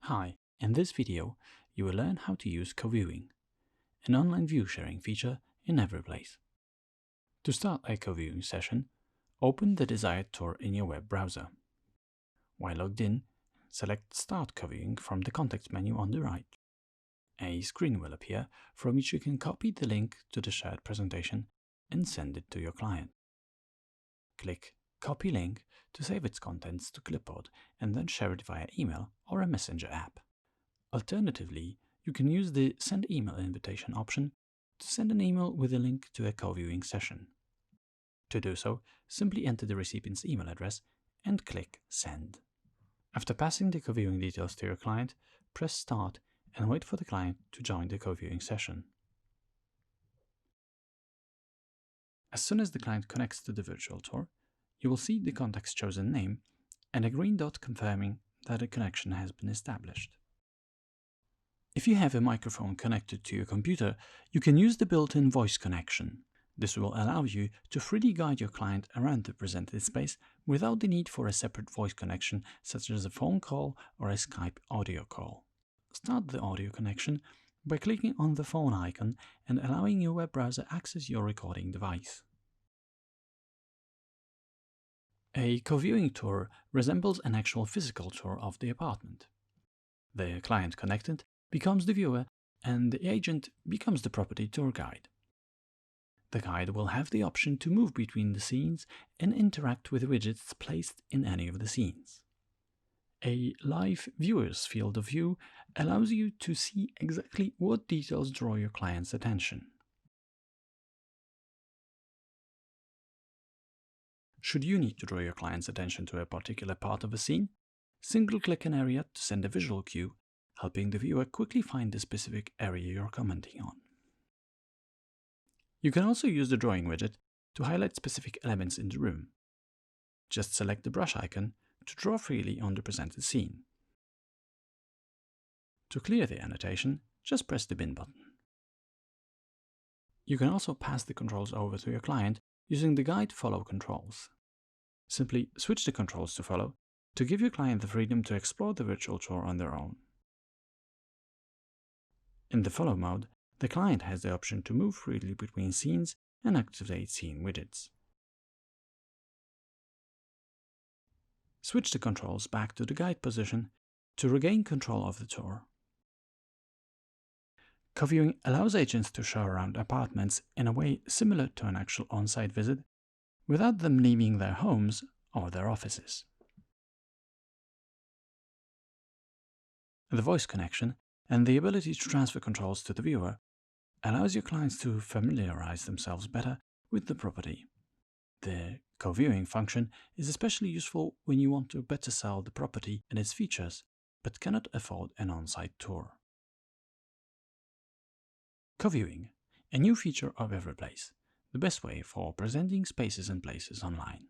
Hi, in this video you will learn how to use co-viewing, an online view sharing feature in Evryplace. To start a co-viewing session, open the desired tour in your web browser. While logged in, select Start Co-viewing from the context menu on the right. A screen will appear from which you can copy the link to the shared presentation and send it to your client. Click Copy Link to save its contents to Clipboard and then share it via email or a messenger app. Alternatively, you can use the Send Email Invitation option to send an email with a link to a co-viewing session. To do so, simply enter the recipient's email address and click Send. After passing the co-viewing details to your client, press Start and wait for the client to join the co-viewing session. As soon as the client connects to the virtual tour, you will see the contact's chosen name and a green dot confirming that a connection has been established. If you have a microphone connected to your computer, you can use the built-in voice connection. This will allow you to freely guide your client around the presented space without the need for a separate voice connection such as a phone call or a Skype audio call. Start the audio connection by clicking on the phone icon and allowing your web browser access your recording device. A co-viewing tour resembles an actual physical tour of the apartment. The client connected becomes the viewer and the agent becomes the property tour guide. The guide will have the option to move between the scenes and interact with widgets placed in any of the scenes. A live viewer's field of view allows you to see exactly what details draw your client's attention. Should you need to draw your client's attention to a particular part of a scene, single-click an area to send a visual cue, helping the viewer quickly find the specific area you're commenting on. You can also use the drawing widget to highlight specific elements in the room. Just select the brush icon to draw freely on the presented scene. To clear the annotation, just press the bin button. You can also pass the controls over to your client using the Guide Follow controls. Simply switch the controls to Follow to give your client the freedom to explore the virtual tour on their own. In the Follow mode, the client has the option to move freely between scenes and activate scene widgets. Switch the controls back to the guide position to regain control of the tour. Co-viewing allows agents to show around apartments in a way similar to an actual on-site visit, without them leaving their homes or their offices. The voice connection and the ability to transfer controls to the viewer allows your clients to familiarize themselves better with the property. The co-viewing function is especially useful when you want to better sell the property and its features, but cannot afford an on-site tour. Co-viewing, a new feature of Evryplace, the best way for presenting spaces and places online.